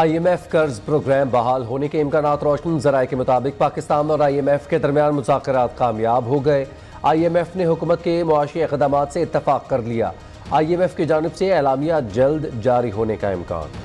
IMF कर्ज programme बहाल होने के इम्कानात रोशन। ज़राए के मुताबिक पाकिस्तान और IMF के दरमियान मुज़ाकरात कामयाब हो गए। IMF ने हुकूमत के मुआशी इक़दामात से इत्तफाक कर लिया। IMF की जानिब से एलामिया जल्द जारी होने का इम्कान।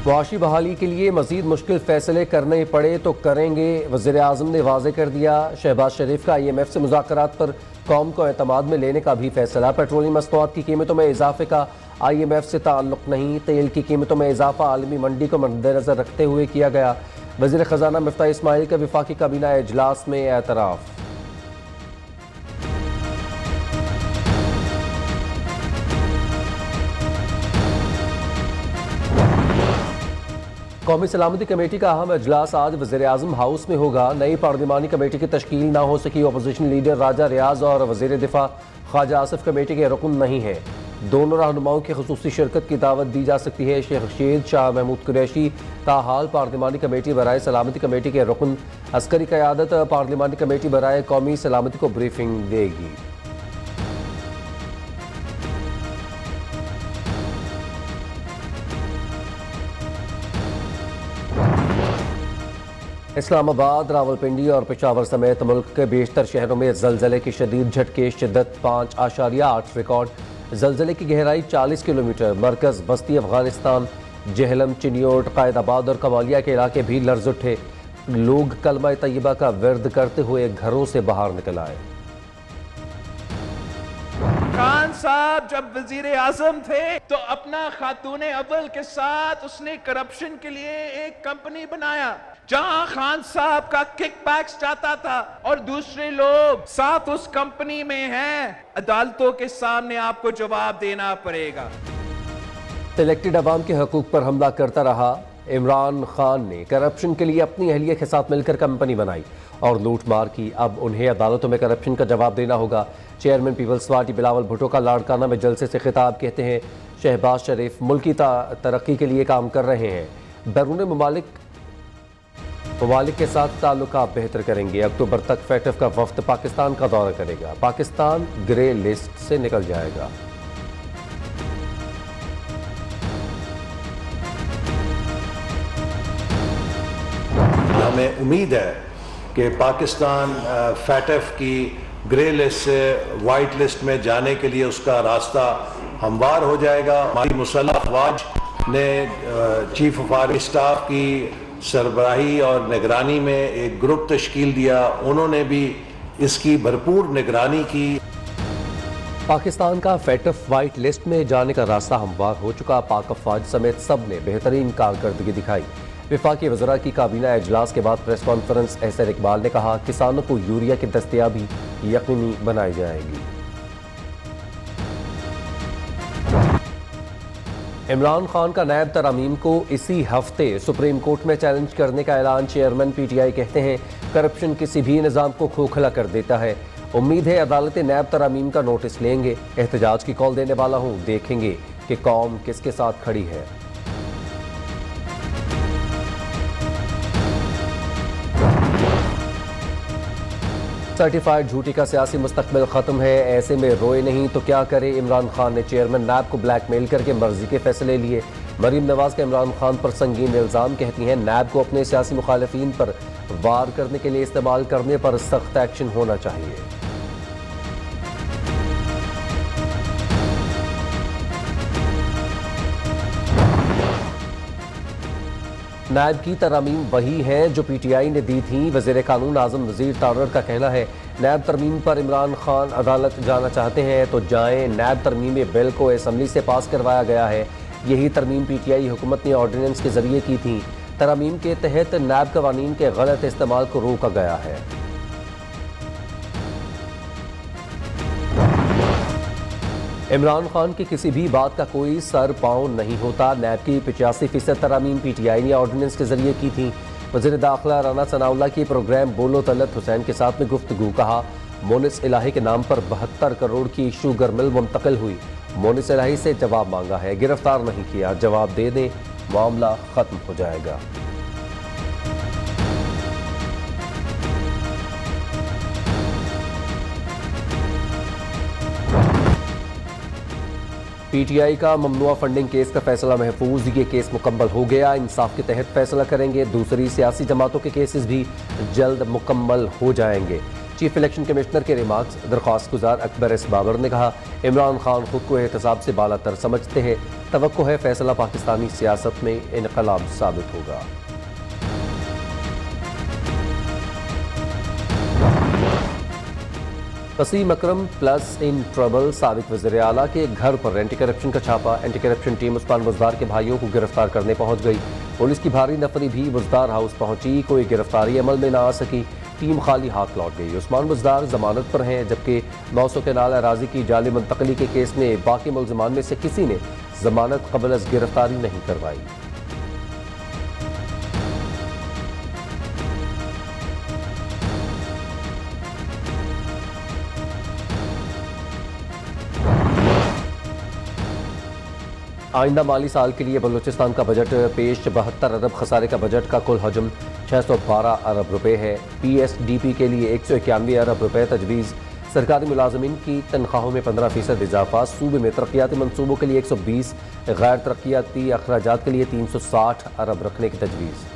मुआशी बहाली के लिए मजीद मुश्किल फैसले करने पड़े तो करेंगे, वज़ीर आज़म ने वाज़े कर दिया। शहबाज शरीफ का IMF से मुज़ाकरात पर कौम को एतमाद में लेने का भी फैसला। पेट्रोलियम मसनूआत की कीमतों में इजाफे का IMF से ताल्लुक़ नहीं। तेल की कीमतों में इजाफा आलमी मंडी को मद्देनज़र रखते हुए किया गया। वज़ीर ख़जाना मिफ्ताह इस्माइल का वफाकी काबीना इजलास में एतराफ़। कौमी सलामती कमेटी का अहम इजलास आज वज़ीर आज़म हाउस में होगा। नई पार्लिमानी कमेटी की तश्कील न हो सकी। अपोजिशन लीडर राजा रियाज और वज़ीर दिफा ख्वाजा आसिफ कमेटी के रुकन नहीं है। दोनों रहनुमाओं की खुसूसी शिरकत की दावत दी जा सकती है। शेख रशीद शाह महमूद कुरैशी ताहाल पार्लिमानी कमेटी बराए सलामती कमेटी के रुकन। अस्करी क़यादत पार्लिमानी कमेटी बराए कौमी सलामती को ब्रीफिंग देगी। इस्लामाबाद, रावलपिंडी और पेशावर समेत मुल्क के बेशतर शहरों में ज़लज़ले की शदीद झटके। शिद्दत 5.8 रिकॉर्ड। ज़लज़ले की गहराई 40 किलोमीटर। मरकज़ बस्ती अफगानिस्तान, जहलम, चिनियोट, कायदाबाद और कवालिया के इलाके भी लर्ज उठे। लोग कलमा तैयबा का विर्द करते हुए घरों से बाहर निकल आए। खान साहब जब वजीर आजम थे तो अपना खातून अव्वल के साथ उसने करप्शन के लिए एक कंपनी बनाया जहां खान साहब का किकबैक्स जाता था और दूसरे लोग साथ उस कंपनी में हैं। अदालतों के सामने आपको जवाब देना पड़ेगा। इलेक्टेड अवाम के हकूक पर हमला करता रहा। इमरान खान ने करप्शन के लिए अपनी अहलिया के साथ मिलकर कंपनी बनाई और लूट मार की। अब उन्हें अदालतों में करप्शन का जवाब देना होगा। Chairman People's Party Bilawal Bhutto का लाड़काना में जलसे से खिताब। कहते हैं शहबाज शरीफ मुल्की तरक्की के लिए काम कर रहे हैं। बैरून ममालिक के साथ ताल्लुकात बेहतर करेंगे। अक्टूबर तक फैटफ का वफ्द पाकिस्तान का दौरा करेगा। पाकिस्तान ग्रे लिस्ट से निकल जाएगा। हमें उम्मीद है कि पाकिस्तान फैटफ की ग्रे लिस्ट से वाइट लिस्ट में जाने के लिए उसका रास्ता हमवार हो जाएगा। हमारी मुसल्लह अफवाज ने चीफ ऑफ आर्मी स्टाफ की सरबराही और निगरानी में एक ग्रुप तश्कील दिया। उन्होंने भी इसकी भरपूर निगरानी की। पाकिस्तान का फैटफ वाइट लिस्ट में जाने का रास्ता हमवार हो चुका। पाक अफवाज समेत सब ने बेहतरीन कारकर्दगी दिखाई। वफाकी वज़रा की काबीना इजलास के बाद प्रेस कॉन्फ्रेंस। एहसन इकबाल ने कहा किसानों को यूरिया की दस्तयाबी यकीनी बनाई जाएगी। इमरान खान का नैब तरमीम को इसी हफ्ते सुप्रीम कोर्ट में चैलेंज करने का ऐलान। चेयरमैन PTI कहते हैं करप्शन किसी भी निज़ाम को खोखला कर देता है। उम्मीद है अदालत नैब तरमीम का नोटिस लेंगे। एहतजाज की कॉल देने वाला हूँ, देखेंगे कि कौम किसके साथ खड़ी है। सर्टिफाइड झूठी का सियासी मुस्तकबिल खत्म है, ऐसे में रोए नहीं तो क्या करे। इमरान खान ने चेयरमैन नैब को ब्लैकमेल करके मर्जी के फैसले लिए। मरीम नवाज का इमरान खान पर संगीन इल्जाम। कहती हैं नैब को अपने सियासी मुखालिफिन पर वार करने के लिए इस्तेमाल करने पर सख्त एक्शन होना चाहिए। नैब की तरमीम वही है जो PTI ने दी थी। वज़ीर कानून आज़म वज़ीर तारर का कहना है नैब तरमीम पर इमरान खान अदालत जाना चाहते हैं तो जाएं। नैब तरमीमी बिल को असम्बली से पास करवाया गया है। यही तरमीम PTI हुकूमत ने ऑर्डिनेंस के जरिए की थी। तरमीम के तहत नैब कवानीन के गलत इस्तेमाल को रोका गया है। इमरान खान की किसी भी बात का कोई सर पाँव नहीं होता। नैब की 85% तरमीम PTI ने ऑर्डिनेंस के जरिए की थी। वज़ीर दाखिला राना सनाउल्लाह की प्रोग्राम बोलो तलत हुसैन के साथ में गुफ्तगू। कहा मोनिस इलाही के नाम पर 72 करोड़ की शुगर मिल मुंतकिल हुई। मोनिस इलाही से जवाब मांगा है, गिरफ्तार नहीं किया। जवाब दे दें, मामला खत्म हो जाएगा। PTI का ममनुआ फंडिंग केस का फैसला महफूज, ये केस मुकम्मल हो गया, इंसाफ के तहत फैसला करेंगे। दूसरी सियासी जमातों के केसेस भी जल्द मुकम्मल हो जाएंगे। चीफ इलेक्शन कमिश्नर के रिमार्क्स। दरख्वास्त गुजार अकबर एस बाबर ने कहा, इमरान खान खुद को एहतसाब से बालातर समझते हैं, तवक्को है फैसला पाकिस्तानी सियासत में इनकलाब साबित होगा। वसीम अकरम प्लस इन ट्रबल, साबिक वज़ीर आला के घर पर एंटी करप्शन का छापा। Anti corruption team Usman Buzdar के भाइयों को गिरफ्तार करने पहुंच गई। पुलिस की भारी नफरी भी बुज़दार हाउस पहुंची, कोई गिरफ्तारी अमल में ना आ सकी। टीम खाली हाथ लौट गई। उस्मान बुज़दार जमानत पर हैं, जबकि 900 केनाल अराजी की जाली मुंतकली के केस में बाकी मुल्ज़िमान में से किसी ने जमानत कबल अज़ गिरफ्तारी नहीं करवाई। आइंदा माली साल के लिए बलूचिस्तान का बजट पेश। 72 अरब खसारे का बजट का कुल हजम 612 अरब रुपए है। PSDP के लिए 191 अरब रुपए तजवीज़। सरकारी मुलाजमीन की तनख्वाहों में 15% इजाफा। सूबे में तरक्याती मनसूबों के लिए 120, गैर तरक्याती अखराजात के लिए 360 अरब रखने की तजवीज़।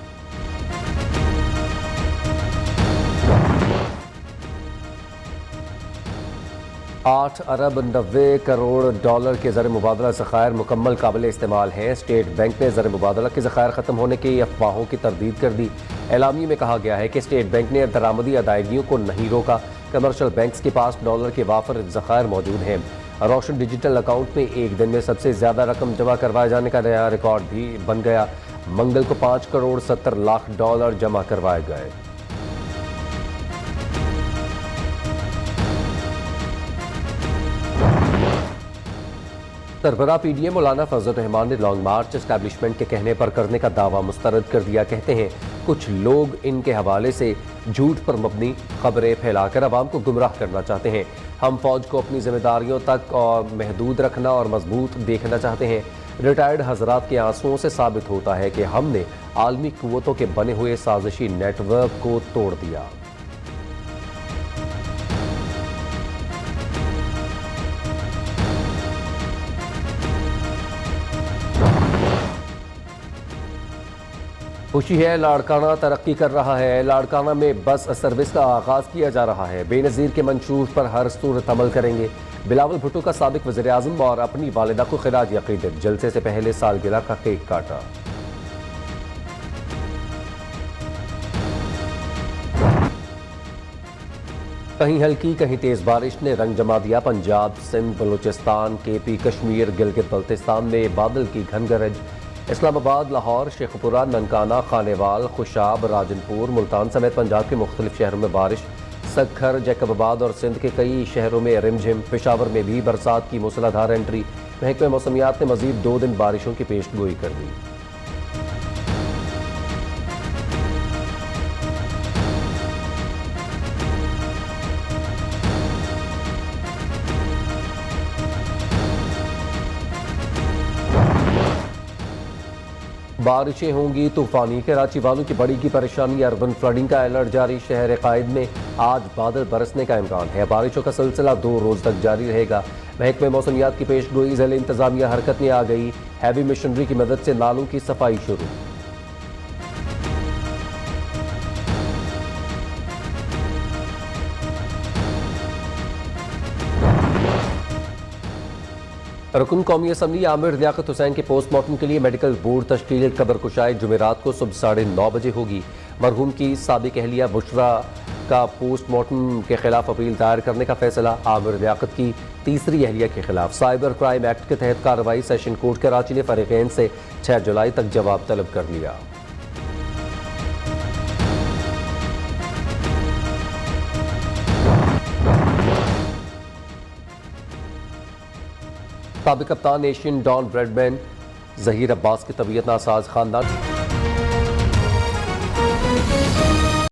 $8 अरब 90 करोड़ डॉलर के ज़र मुबादला ज़खायर मुकम्मल काबिल इस्तेमाल हैं। स्टेट बैंक ने ज़र मुबादला के ज़खायर ख़त्म होने की अफवाहों की तरदीद कर दी। एलामी में कहा गया है कि स्टेट बैंक ने दरामदी अदायगियों को नहीं रोका। कमर्शल बैंक्स के पास डॉलर के वाफर ज़खायर मौजूद हैं। रोशन डिजिटल अकाउंट में एक दिन में सबसे ज़्यादा रकम जमा करवाए जाने का नया रिकॉर्ड भी बन गया। मंगल को 5 करोड़ 70 लाख डॉलर जमा करवाए गए। सरबराह PDM मौलाना फजल रहमान ने लॉन्ग मार्च एस्टैब्लिशमेंट के कहने पर करने का दावा मुस्तरद कर दिया। कहते हैं कुछ लोग इनके हवाले से झूठ पर मबनी खबरें फैलाकर अवाम को गुमराह करना चाहते हैं। हम फौज को अपनी जिम्मेदारियों तक और महदूद रखना और मजबूत देखना चाहते हैं। रिटायर्ड हजरात के आंसुओं से साबित होता है कि हमने आलमी कुव्वतों के बने हुए साजिशी नेटवर्क को तोड़ दिया। खुशी है, लाड़काना तरक्की कर रहा है। लाड़काना में बस सर्विस का आगाज किया जा रहा है। बेनज़ीर के मंशूर पर हर सूरत अमल करेंगे। बिलावल भुट्टो का साबिक वज़ीर आज़म और अपनी वालिदा को खिराज अक़ीदत। जलसे से पहले सालगिरह का केक काटा। कहीं हल्की कहीं तेज बारिश ने रंग जमा दिया। पंजाब, सिंध, बलूचिस्तान, KP, कश्मीर, गिलगित बल्तिस्तान में बादल की घन गरज। इस्लामाबाद, लाहौर, शेखपुरा, ननकाना, खानेवाल, खुशाब, राजनपुर, मुल्तान समेत पंजाब के मुख्तलिफ शहरों में बारिश। सक्खर, जैकबाबाद और सिंध के कई शहरों में रिमझिम। पेशावर में भी बरसात की मूसलाधार एंट्री। महकमे मौसमियात ने मजीद 2 दिन बारिशों की पेशगोई कर दी। बारिशें होंगी तूफानी। कराची वालों की बढ़ेगी परेशानी। अर्बन फ्लडिंग का अलर्ट जारी। शहर कायद में आज बादल बरसने का इम्कान है। बारिशों का सिलसिला 2 रोज तक जारी रहेगा। महकमे मौसमियात की पेशगोई। ज़िले इंतजामिया हरकत में आ गई। हैवी मशीनरी की मदद से नालों की सफाई शुरू। रुकन कौमी असम्बली आमिर लियाकत हुसैन के पोस्टमार्टम के लिए मेडिकल बोर्ड तश्कील। कब्र कुशाई जुमेरात को सुबह 9:30 बजे होगी। मरहूम की साबिक अहलिया बुशरा का पोस्टमार्टम के खिलाफ अपील दायर करने का फैसला। आमिर लियाकत की तीसरी अहलिया के खिलाफ साइबर क्राइम एक्ट के तहत कार्रवाई। सेशन कोर्ट कराची ने फरीकैन से 6 जुलाई तक जवाब तलब कर लिया। साबिक कप्तान Asian Don Bradman Zaheer Abbas की तबीयत नासाज। खानदान